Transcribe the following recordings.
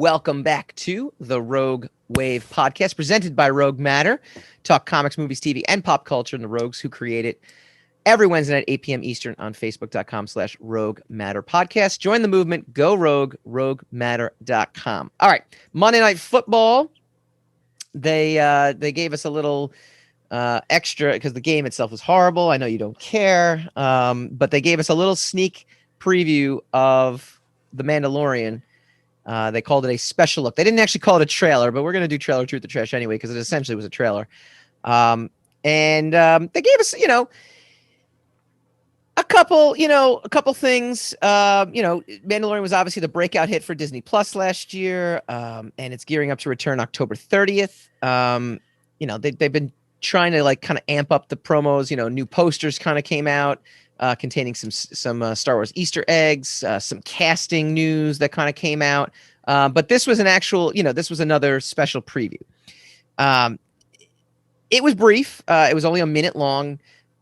welcome back to the Rogue Wave podcast presented by Rogue Matter. Talk comics, movies, TV, and pop culture and the rogues who create it. Every Wednesday night, 8 p.m. Eastern on Facebook.com/Rogue Matter Podcast. Join the movement. Go Rogue, RogueMatter.com. All right. Monday Night Football. They gave us a little extra because the game itself was horrible. I know you don't care. But they gave us a little sneak preview of The Mandalorian. They called it a special look. They didn't actually call it a trailer, but we're going to do Trailer2 with the trash anyway because it essentially was a trailer. And they gave us, a couple things. Mandalorian was obviously the breakout hit for Disney Plus last year, and it's gearing up to return October 30th. They've been trying to kind of amp up the promos. New posters kind of came out containing some Star Wars Easter eggs, some casting news that kind of came out. But this was an actual, this was another special preview. It was brief. It was only a minute long.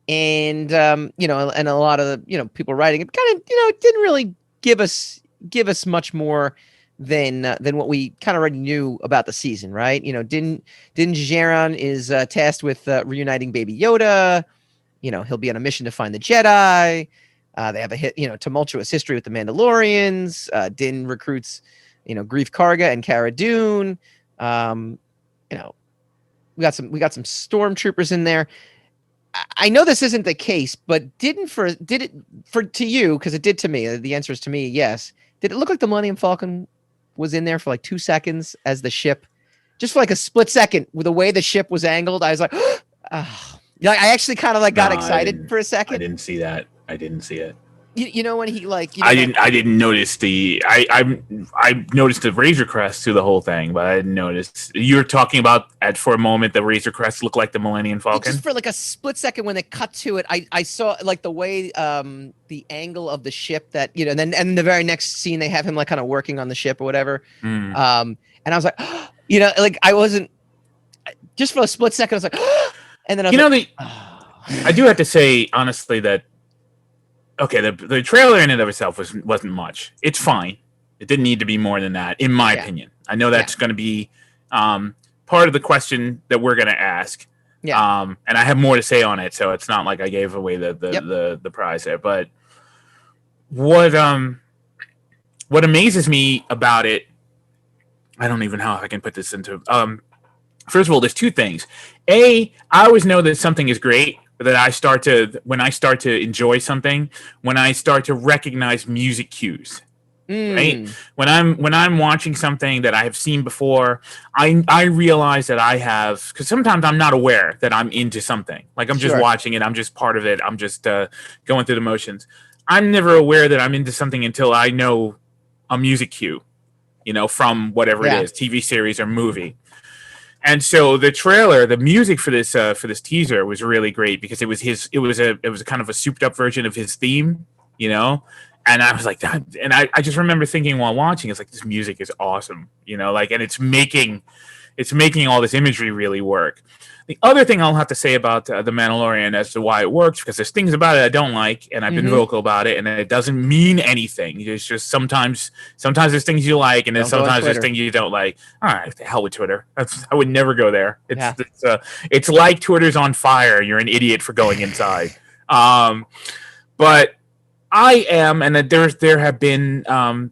And and a lot of the people writing it kind of it didn't really give us much more than what we kind of already knew about the season, right? Din Djarin is tasked with reuniting Baby Yoda. He'll be on a mission to find the Jedi. They have a tumultuous history with the Mandalorians. Din recruits Grief Karga and Cara Dune. We got some stormtroopers in there. I know this isn't the case, but did it to you? Because it did to me. The answer is to me, yes. Did it look like the Millennium Falcon was in there for 2 seconds as the ship, just for a split second with the way the ship was angled? I was like, oh. I actually kind of got excited for a second. I didn't see that. I didn't see it. When he I didn't notice I noticed the Razor Crest through the whole thing, but I didn't notice. You're talking about for a moment the Razor Crest looked like the Millennium Falcon. Just for a split second when they cut to it, I saw the way the angle of the ship that and then the very next scene they have him kind of working on the ship or whatever. And I was like, I wasn't just for a split second. I was like, and then I was I do have to say honestly that. Okay, the trailer in and of itself wasn't much. It's fine. It didn't need to be more than that, in my opinion. I know that's going to be part of the question that we're going to ask. Yeah. And I have more to say on it, so it's not like I gave away the prize there. But what amazes me about it, I don't even know how I can put this into. First of all, there's two things. I always know that something is great. That when I start to enjoy something, when I start to recognize music cues, right? When I'm watching something that I have seen before, I realize that I have, because sometimes I'm not aware that I'm into something. I'm just watching it, I'm just part of it, I'm just going through the motions. I'm never aware that I'm into something until I know a music cue, from whatever it is, TV series or movie. And so the trailer, the music for this teaser was really great because it was a kind of a souped up version of his theme, and I was like that, and I just remember thinking while watching, it's this music is awesome, and it's making all this imagery really work. The other thing I'll have to say about The Mandalorian as to why it works, because there's things about it I don't like, and I've been vocal about it, and it doesn't mean anything. It's just sometimes there's things you like, and then sometimes there's things you don't like. All right, the hell with Twitter. I would never go there. It's like Twitter's on fire. You're an idiot for going inside. But I am, and there have been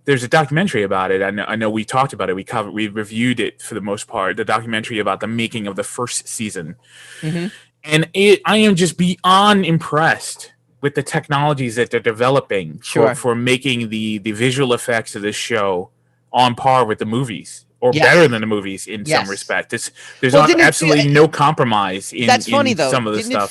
there's a documentary about it. I know we talked about it. We reviewed it for the most part. The documentary about the making of the first season, and I am just beyond impressed with the technologies that they're developing for making the visual effects of this show on par with the movies or better than the movies in some respect. There's absolutely no compromise in some of the stuff.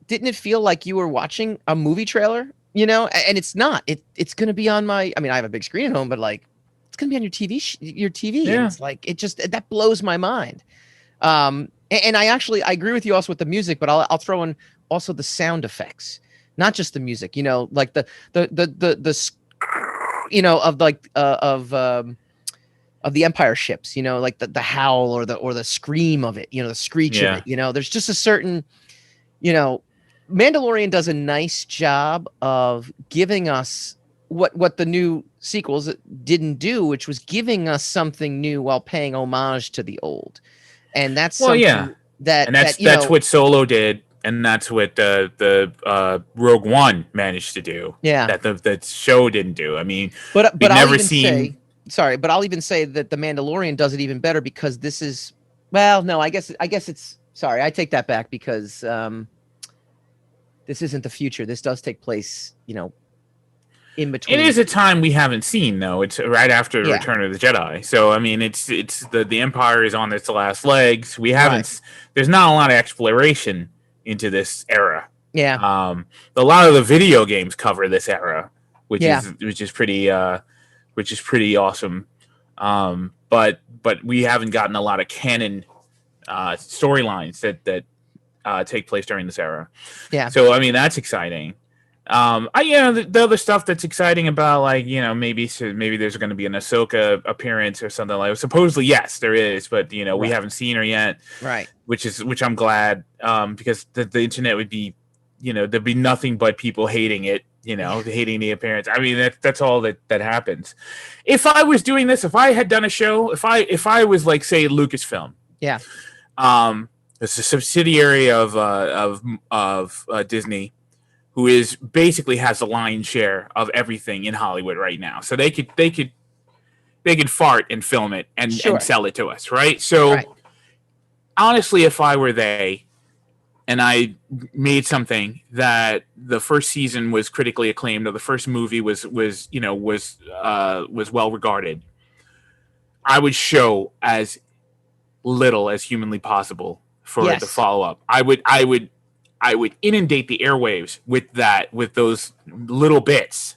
Didn't it feel like you were watching a movie trailer? And it's not. It's going to be on my. I mean, I have a big screen at home, but it's going to be on your TV. Your TV. Yeah. And it's that blows my mind. And I agree with you also with the music, but I'll throw in also the sound effects, not just the music. The of the Empire ships. The howl or the scream of it. The screech of it. There's just a certain. Mandalorian does a nice job of giving us what the new sequels didn't do, which was giving us something new while paying homage to the old. And that's Well, yeah, something that and that's that you know, what Solo did, and that's what the Rogue One managed to do. yeah. That the show didn't do. I mean, But we've I'll never even seen. say, sorry, but I'll even say that the Mandalorian does it even better because this is, well, no, I guess it's, sorry, I take that back because this isn't the future. This does take place, in It between. is a time we haven't seen though. It's right after the Yeah, Return of the Jedi. So I mean, it's the Empire is on its last legs. We haven't. right. There's not a lot of exploration into this era. Yeah, A lot of the video games cover this era, which yeah, is pretty awesome. But we haven't gotten a lot of canon storylines that take place during this era. yeah. So I mean, that's exciting. The other stuff that's exciting about, like, maybe there's going to be an Ahsoka appearance or something like that. Supposedly, yes, there is, but we Right. haven't seen her yet, Right. which I'm glad, because the internet would be, there'd be nothing but people hating it, hating the appearance. I mean, that's all that happens. If I was doing this, if I had done a show, if I was like, say, Lucasfilm, Yeah. it's a subsidiary of Disney, who is basically has the lion's share of everything in Hollywood right now. So they could fart and film it and sell it to us, right? So honestly, if I were they and I made something that the first season was critically acclaimed, or the first movie was well regarded, I would show as little as humanly possible for the follow up. I would inundate the airwaves with those little bits.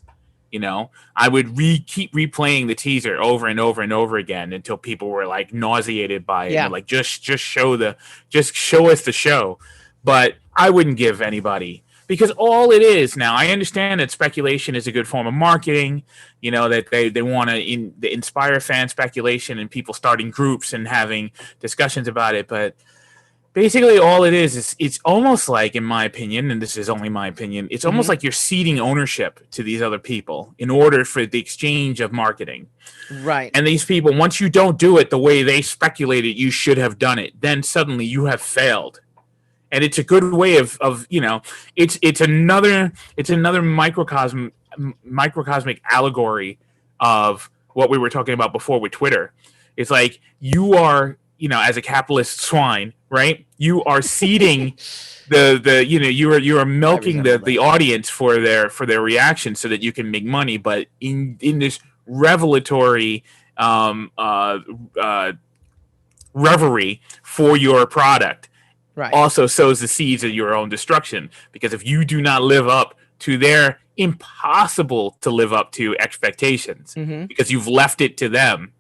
I would keep replaying the teaser over and over and over again until people were like nauseated by it. Yeah. And like, just show us the show. But I wouldn't give anybody, because all it is now, I understand that speculation is a good form of marketing, that they want to inspire fan speculation and people starting groups and having discussions about it. But basically, all it is it's almost like, in my opinion, and this is only my opinion, it's almost like you're ceding ownership to these other people in order for the exchange of marketing. Right. And these people, once you don't do it the way they speculated you should have done it, then suddenly you have failed. And it's a good way of it's another microcosmic allegory of what we were talking about before with Twitter. It's like you are, as a capitalist swine, right? You are seeding you are milking the audience for their reaction so that you can make money, but in this revelatory reverie for your product, also sows the seeds of your own destruction. Because if you do not live up to their impossible to live up to expectations, because you've left it to them,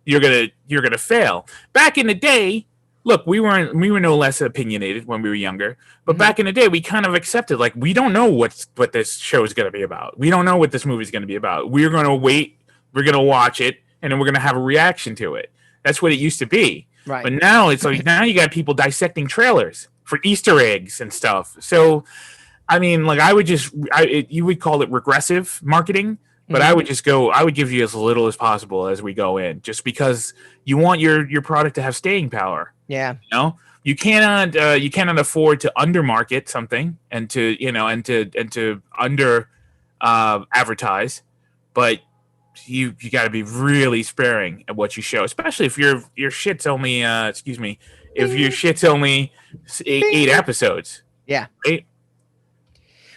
you're gonna fail. Back in the day, look, we were no less opinionated when we were younger, but back in the day, we kind of accepted, like, we don't know what this show is going to be about. We don't know what this movie is going to be about. We're going to wait. We're going to watch it, and then we're going to have a reaction to it. That's what it used to be. Right. But now it's like, now you got people dissecting trailers for Easter eggs and stuff. So, I mean, like, you would call it regressive marketing, but I would give you as little as possible as we go in, just because you want your product to have staying power. Yeah. You cannot afford to undermarket something and to under advertise, but you got to be really sparing at what you show, especially if your shit's only if your shit's only eight episodes. Yeah. Right?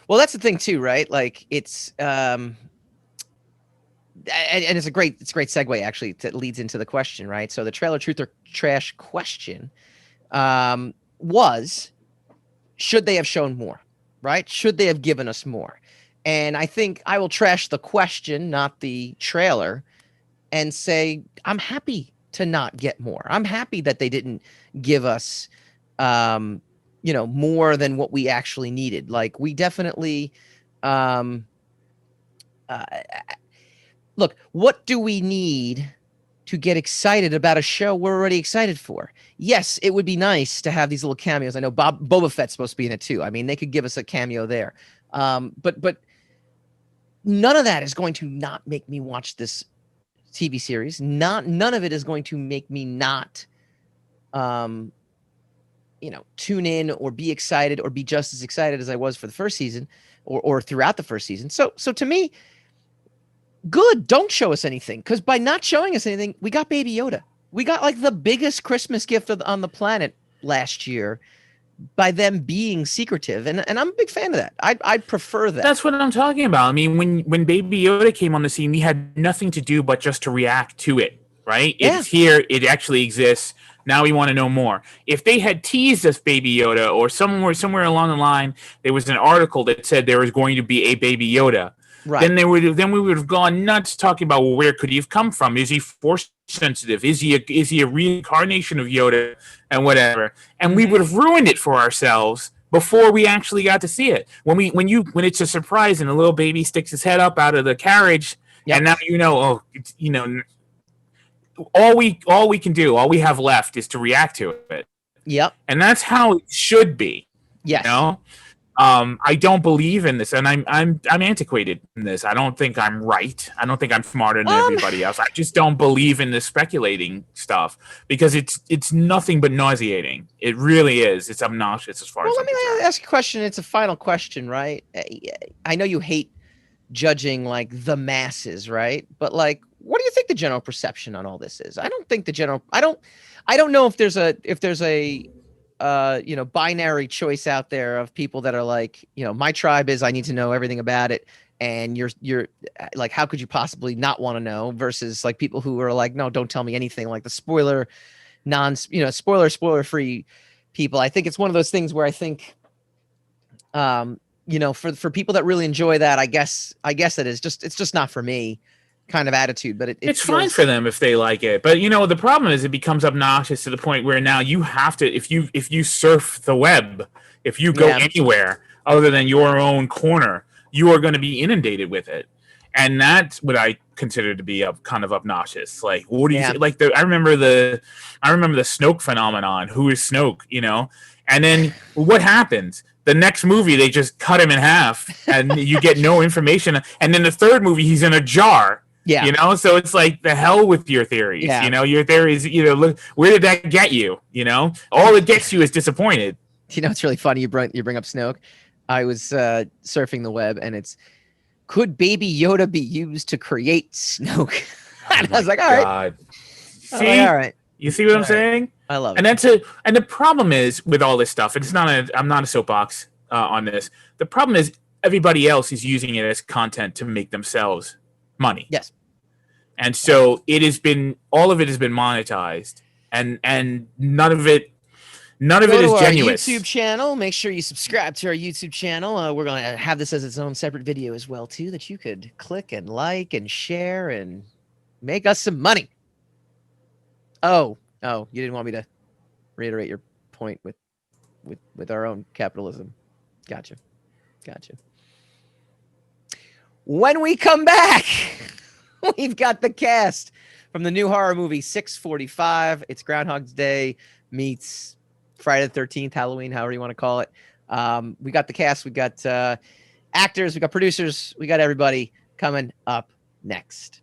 Well, that's the thing too, right? Like, it's and it's a great segue, actually, that leads into the question, right? So the trailer truth or trash question was, should they have shown more, right? Should they have given us more? And I think I will trash the question, not the trailer, and say I'm happy to not get more. I'm happy that they didn't give us more than what we actually needed. Like, we definitely look, what do we need to get excited about a show we're already excited for? Yes, it would be nice to have these little cameos. I know Boba Fett's supposed to be in it too. I mean, they could give us a cameo there. But none of that is going to not make me watch this TV series. None of it is going to make me not, tune in or be excited or be just as excited as I was for the first season or throughout the first season. So to me, good. Don't show us anything, because by not showing us anything, we got Baby Yoda. We got like the biggest Christmas gift on the planet last year by them being secretive, and I'm a big fan of that. I prefer that. That's what I'm talking about. I mean, when Baby Yoda came on the scene, we had nothing to do but just to react to it, right? Yeah. It's here. It actually exists. Now we want to know more. If they had teased us Baby Yoda, or somewhere along the line, there was an article that said there was going to be a Baby Yoda, Right. then we would have gone nuts talking about, well, where could he have come from? Is he force sensitive? Is he a reincarnation of Yoda and whatever? And we would have ruined it for ourselves before we actually got to see it. When it's a surprise and a little baby sticks his head up out of the carriage, and now all we can do, all we have left is to react to it. Yep. And that's how it should be. Yes. You know? I don't believe in this, and I'm antiquated in this. I don't think I'm right. I don't think I'm smarter than everybody else. I just don't believe in the speculating stuff, because it's nothing but nauseating. It really is. It's obnoxious as far as. Well, let me ask you a question. It's a final question, right? I know you hate judging like the masses, right? But like, what do you think the general perception on all this is? I don't know if there's a binary choice out there of people that are like, my tribe is, I need to know everything about it, and you're like, how could you possibly not want to know, versus like people who are like, no, don't tell me anything, like the spoiler free people. I think it's one of those things where I think for people that really enjoy that, I guess it's just not for me kind of attitude, but it's fine for them if they like it. But the problem is it becomes obnoxious to the point where now you have to, if you surf the web, if you go anywhere other than your own corner, you are going to be inundated with it. And that's what I consider to be kind of obnoxious. Like, what do you say? Like I remember the Snoke phenomenon. Who is Snoke? And then what happens? The next movie, they just cut him in half, and you get no information. And then the third movie, he's in a jar. Yeah. So it's like, the hell with your theories. Yeah. Your theories, look, where did that get you? All it gets you is disappointed. It's really funny you bring up Snoke. I was surfing the web, and it's, could Baby Yoda be used to create Snoke? And I was like, all right. See? All right. You see what I'm saying? I love it. And the problem is with all this stuff, I'm not a soapbox on this. The problem is everybody else is using it as content to make themselves money. Yes. And so all of it has been monetized, and none of it is genuine. YouTube channel. Make sure you subscribe to our YouTube channel. We're going to have this as its own separate video as well too, that you could click and like and share and make us some money. Oh, you didn't want me to reiterate your point with our own capitalism. Gotcha. When we come back, we've got the cast from the new horror movie 645. It's Groundhog's Day meets Friday the 13th, Halloween, however you want to call it. We got the cast, we got actors, we got producers, we got everybody coming up next.